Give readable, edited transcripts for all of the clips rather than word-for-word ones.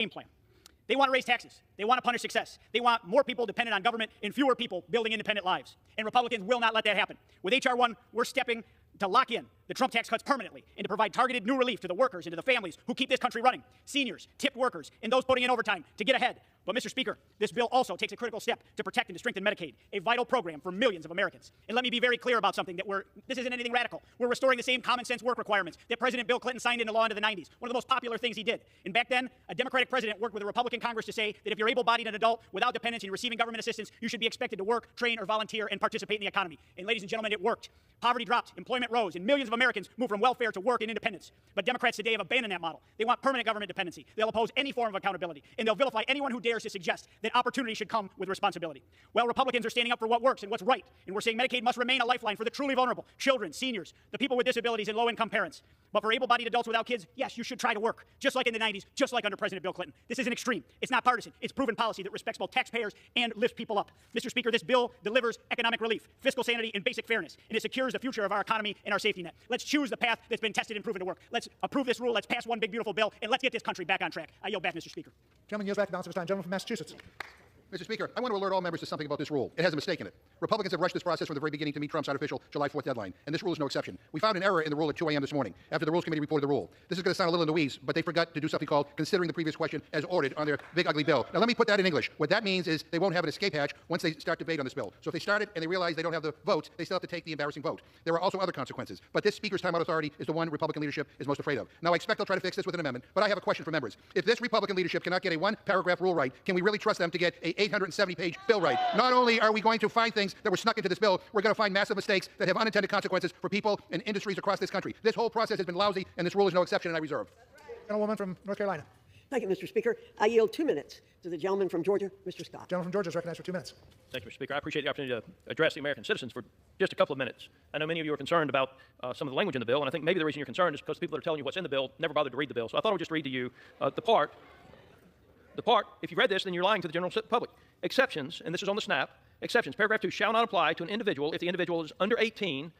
game plan. They want to raise taxes. They want to punish success. They want more people dependent on government and fewer people building independent lives. And Republicans will not let that happen. With H.R. 1, we're stepping to lock in the Trump tax cuts permanently and to provide targeted new relief to the workers and to the families who keep this country running, seniors, tipped workers, and those putting in overtime to get ahead. But, Mr. Speaker, this bill also takes a critical step to protect and to strengthen Medicaid, a vital program for millions of Americans. And let me be very clear about something, that this isn't anything radical. We're restoring the same common sense work requirements that President Bill Clinton signed into law into the 90s, one of the most popular things he did. And back then, a Democratic president worked with a Republican Congress to say that if you're able-bodied and adult without dependents and you're receiving government assistance, you should be expected to work, train, or volunteer and participate in the economy. And ladies and gentlemen, it worked. Poverty dropped, employment rose, and millions of Americans moved from welfare to work and independence. But Democrats today have abandoned that model. They want permanent government dependency. They'll oppose any form of accountability, and they'll vilify anyone who dares to suggest that opportunity should come with responsibility. Well, Republicans are standing up for what works and what's right, and we're saying Medicaid must remain a lifeline for the truly vulnerable, children, seniors, the people with disabilities, and low-income parents. But for able-bodied adults without kids, yes, you should try to work, just like in the 90s, just like under President Bill Clinton. This isn't extreme. It's not partisan. It's proven policy that respects both taxpayers and lifts people up. Mr. Speaker, this bill delivers economic relief, fiscal sanity, and basic fairness, and it secures the future of our economy and our safety net. Let's choose the path that's been tested and proven to work. Let's approve this rule. Let's pass one big, beautiful bill, and let's get this country back on track. I yield back, Mr. Speaker. Gentleman yields back the balance of his time. Gentleman from Massachusetts. Mr. Speaker, I want to alert all members to something about this rule. It has a mistake in it. Republicans have rushed this process from the very beginning to meet Trump's unofficial July 4th deadline, and this rule is no exception. We found an error in the rule at 2 a.m. this morning, after the Rules Committee reported the rule. This is going to sound a little in the weeds, but they forgot to do something called considering the previous question as ordered on their big, ugly bill. Now, let me put that in English. What that means is they won't have an escape hatch once they start debate on this bill. So if they start it and they realize they don't have the votes, they still have to take the embarrassing vote. There are also other consequences, but this Speaker's timeout authority is the one Republican leadership is most afraid of. Now, I expect they'll try to fix this with an amendment, but I have a question for members. If this Republican leadership cannot get a one-paragraph rule right, can we really trust them to get a 870-page bill right? Not only are we going to find things that were snuck into this bill, we're going to find massive mistakes that have unintended consequences for people and industries across this country. This whole process has been lousy, and this rule is no exception, and I reserve. Gentlewoman from North Carolina. Thank you, Mr. Speaker. I yield 2 minutes to the gentleman from Georgia, Mr. Scott. Gentleman from Georgia is recognized for 2 minutes. Thank you, Mr. Speaker. I appreciate the opportunity to address the American citizens for just a couple of minutes. I know many of you are concerned about some of the language in the bill, and I think maybe the reason you're concerned is because the people that are telling you what's in the bill never bothered to read the bill. So I thought I would just read to you the part, if you read this, then you're lying to the general public. Exceptions, and this is on the snap, exceptions, paragraph 2, shall not apply to an individual if the individual is under 18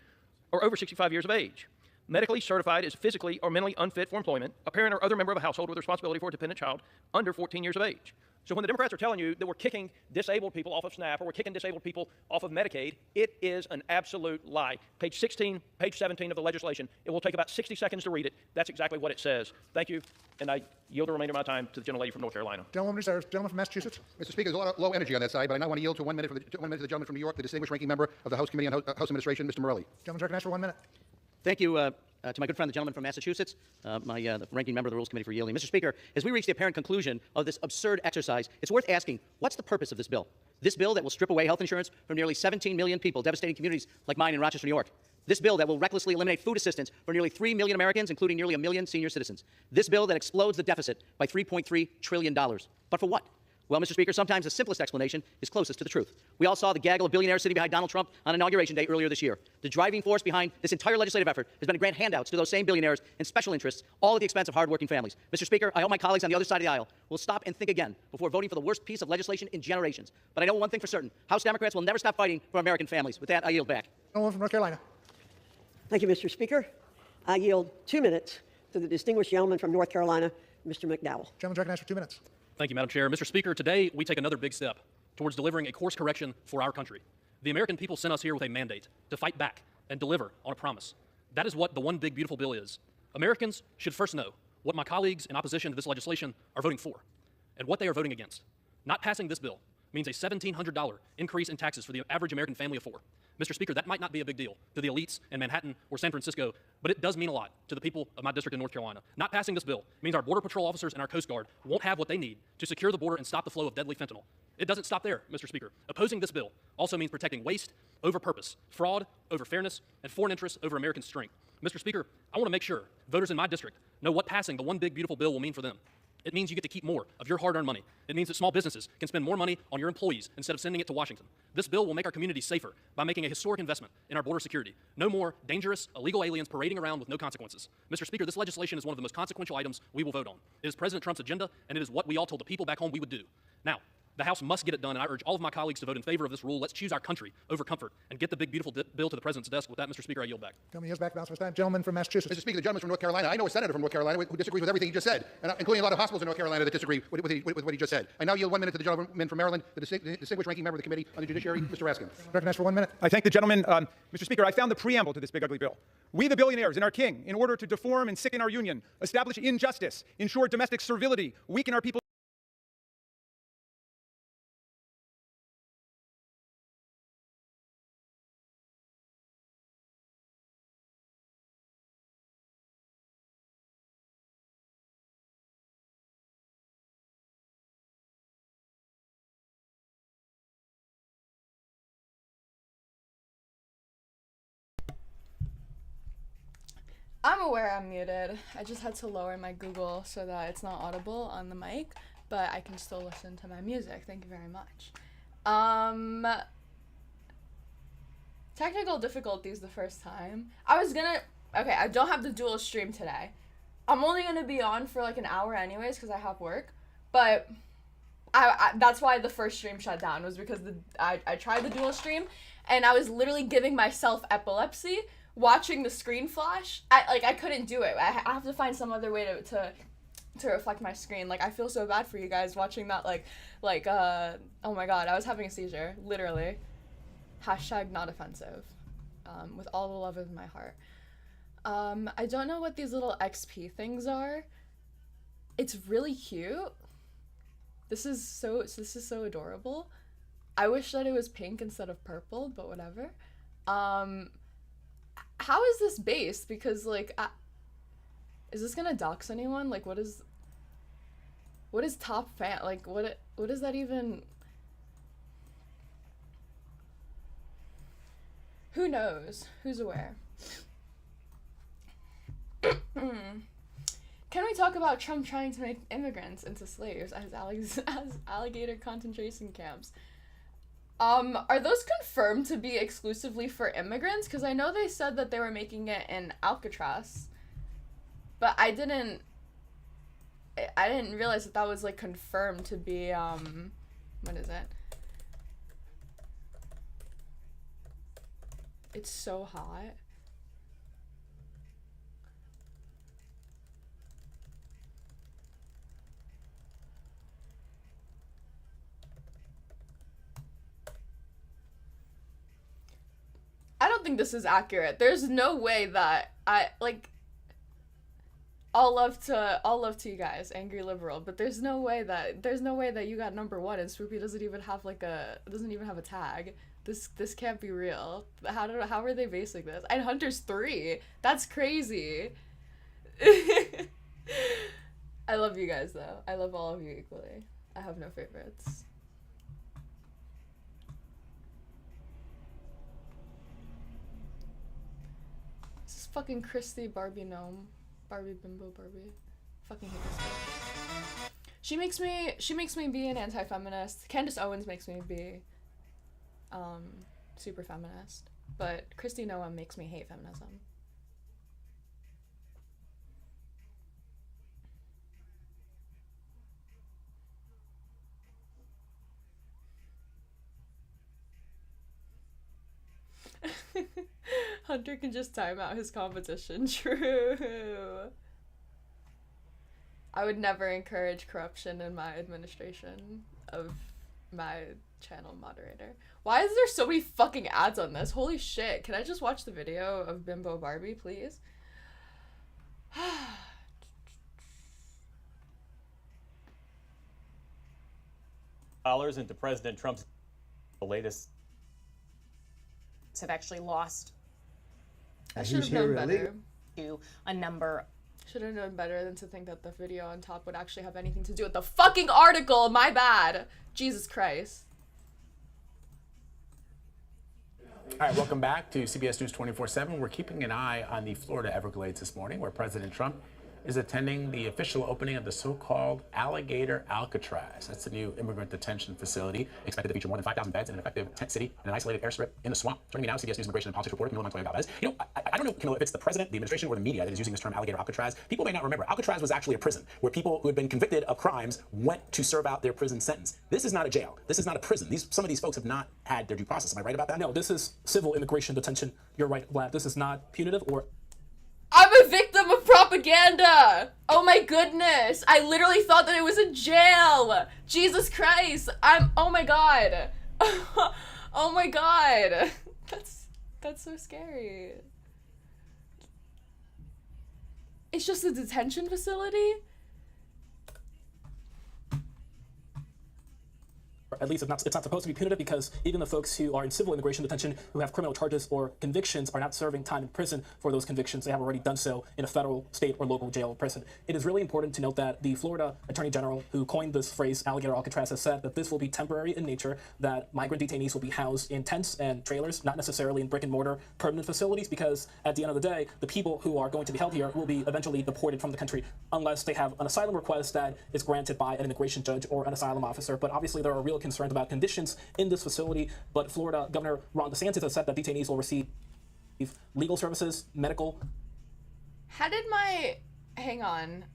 or over 65 years of age, medically certified as physically or mentally unfit for employment, a parent or other member of a household with responsibility for a dependent child under 14 years of age. So when the Democrats are telling you that we're kicking disabled people off of SNAP or we're kicking disabled people off of Medicaid, it is an absolute lie. Page 16, page 17 of the legislation. It will take about 60 seconds to read it. That's exactly what it says. Thank you, and I yield the remainder of my time to the gentlelady from North Carolina. Gentleman reserved. Gentleman from Massachusetts. Mr. Speaker, there's a lot of low energy on that side, but I now want to yield to 1 minute to the gentleman from New York, the distinguished ranking member of the House Committee on House Administration, Mr. Morelli. Gentleman's recognized for 1 minute. Thank you to my good friend, the gentleman from Massachusetts, the ranking member of the Rules Committee for yielding. Mr. Speaker, as we reach the apparent conclusion of this absurd exercise, it's worth asking, what's the purpose of this bill? This bill that will strip away health insurance from nearly 17 million people, devastating communities like mine in Rochester, New York. This bill that will recklessly eliminate food assistance for nearly 3 million Americans, including nearly 1 million senior citizens. This bill that explodes the deficit by $3.3 trillion. But for what? Well, Mr. Speaker, sometimes the simplest explanation is closest to the truth. We all saw the gaggle of billionaires sitting behind Donald Trump on Inauguration Day earlier this year. The driving force behind this entire legislative effort has been to grant handouts to those same billionaires and special interests, all at the expense of hardworking families. Mr. Speaker, I hope my colleagues on the other side of the aisle will stop and think again before voting for the worst piece of legislation in generations. But I know one thing for certain. House Democrats will never stop fighting for American families. With that, I yield back. Gentleman from North Carolina. Thank you, Mr. Speaker. I yield 2 minutes to the distinguished gentleman from North Carolina, Mr. McDowell. Gentleman's recognized for 2 minutes. Thank you, Madam Chair. Mr. Speaker, today we take another big step towards delivering a course correction for our country. The American people sent us here with a mandate to fight back and deliver on a promise. That is what the One Big Beautiful Bill is. Americans should first know what my colleagues in opposition to this legislation are voting for and what they are voting against. Not passing this bill means a $1,700 increase in taxes for the average American family of 4. Mr. Speaker, that might not be a big deal to the elites in Manhattan or San Francisco, but it does mean a lot to the people of my district in North Carolina. Not passing this bill means our Border Patrol officers and our Coast Guard won't have what they need to secure the border and stop the flow of deadly fentanyl. It doesn't stop there, Mr. Speaker. Opposing this bill also means protecting waste over purpose, fraud over fairness, and foreign interests over American strength. Mr. Speaker, I want to make sure voters in my district know what passing the One Big Beautiful Bill will mean for them. It means you get to keep more of your hard-earned money. It means that small businesses can spend more money on your employees instead of sending it to Washington. This bill will make our communities safer by making a historic investment in our border security. No more dangerous, illegal aliens parading around with no consequences. Mr. Speaker, this legislation is one of the most consequential items we will vote on. It is President Trump's agenda, and it is what we all told the people back home we would do. Now, The House must get it done, and I urge all of my colleagues to vote in favor of this rule. Let's choose our country over comfort and get the big, beautiful bill to the president's desk. With that, Mr. Speaker, I yield back. Gentleman yields back. Balance for time. Gentleman from Massachusetts. Mr. Speaker, the gentleman from North Carolina, I know a senator from North Carolina who disagrees with everything he just said, and including a lot of hospitals in North Carolina that disagree with what he just said. I now yield 1 minute to the gentleman from Maryland, the distinguished ranking member of the Committee on the Judiciary, Mr. Raskin. Recognized for 1 minute. I thank the gentleman. Mr. Speaker, I found the preamble to this big ugly bill. We, the billionaires, and our king, in order to deform and sicken our union, establish injustice, ensure domestic servility, weaken our people. I'm aware I'm muted. I just had to lower my Google so that it's not audible on the mic, but I can still listen to my music. Thank you very much. Technical difficulties the first time. Okay, I don't have the dual stream today. I'm only gonna be on for like an hour anyways because I have work, but I that's why the first stream shut down, was because I tried the dual stream and I was literally giving myself epilepsy watching the screen flash. I couldn't do it. I have to find some other way to reflect my screen. Like, I feel so bad for you guys watching that. Oh my god, I was having a seizure, literally. Hashtag not offensive. With all the love of my heart. I don't know what these little XP things are. It's really cute. This is so adorable. I wish that it was pink instead of purple, but whatever. How is this based? Because, like, is this gonna dox anyone? Like, what is top fan? Like, what is that even? Who knows? Who's aware? Can we talk about Trump trying to make immigrants into slaves as alligator concentration camps? Are those confirmed to be exclusively for immigrants? Because I know they said that they were making it in Alcatraz, but I didn't realize that was like confirmed to be what is it? It's so hot. I don't think this is accurate. There's no way that all love to you guys, angry liberal, but there's no way that you got number 1 and Swoopy doesn't even have a tag. This can't be real. How are they basing this? And Hunter's 3. That's crazy. I love you guys though. I love all of you equally. I have no favorites. Fucking Christy Barbie gnome. Barbie bimbo Barbie. Fucking hate this girl. She makes me be an anti-feminist. Candace Owens makes me be super feminist. But Christy Noam makes me hate feminism. Hunter can just time out his competition. True. I would never encourage corruption in my administration of my channel moderator. Why is there so many fucking ads on this? Holy shit. Can I just watch the video of Bimbo Barbie, please? Dollars into President Trump's latest have actually lost. I should have known better. To a number. Should have known better than to think that the video on top would actually have anything to do with the fucking article. My bad. Jesus Christ. All right, welcome back to CBS News 24/7. We're keeping an eye on the Florida Everglades this morning, where President Trump is attending the official opening of the so-called Alligator Alcatraz. That's the new immigrant detention facility, expected to feature more than 5,000 beds in an effective tent city and an isolated airstrip in the swamp. Joining me now is CBS News immigration and politics reporter Camila Montoya Galvez. I don't know, Camila, if it's the president, the administration, or the media that is using this term Alligator Alcatraz. People may not remember, Alcatraz was actually a prison where people who had been convicted of crimes went to serve out their prison sentence. This is not a jail. This is not a prison. Some of these folks have not had their due process. Am I right about that? No, this is civil immigration detention. You're right, Vlad. This is not punitive or... I'm a victim of propaganda! Oh my goodness! I literally thought that it was a jail! Jesus Christ! Oh my god! Oh my god! That's so scary. It's just a detention facility? At least it's not supposed to be punitive, because even the folks who are in civil immigration detention who have criminal charges or convictions are not serving time in prison for those convictions. They have already done so in a federal, state, or local jail or prison. It is really important to note that the Florida Attorney General, who coined this phrase Alligator Alcatraz, has said that this will be temporary in nature, that migrant detainees will be housed in tents and trailers, not necessarily in brick and mortar permanent facilities, because at the end of the day, the people who are going to be held here will be eventually deported from the country unless they have an asylum request that is granted by an immigration judge or an asylum officer. But obviously there are real concerns about conditions in this facility. But Florida Governor Ron DeSantis has said that detainees will receive legal services, medical. How did hang on.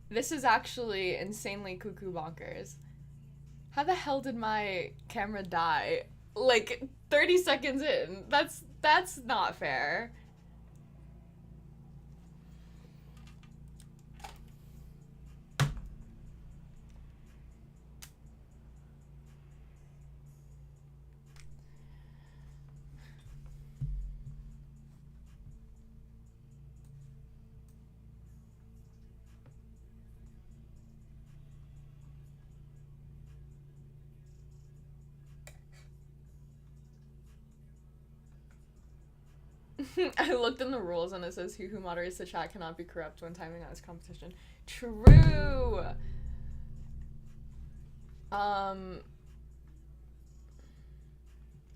This is actually insanely cuckoo bonkers. How the hell did my camera die? Like 30 seconds in. That's not fair. I looked in the rules and it says who moderates the chat cannot be corrupt when timing out his competition. True.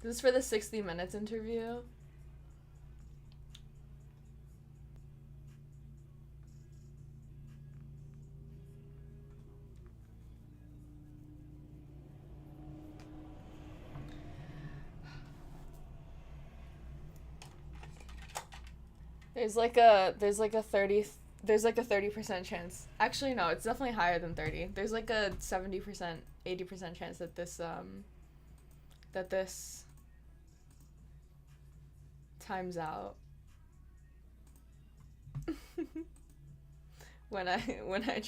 This is for the 60 Minutes interview. There's like a 30% chance. Actually, no, it's definitely higher than 30. There's like a 70%, 80% chance that this times out. when I try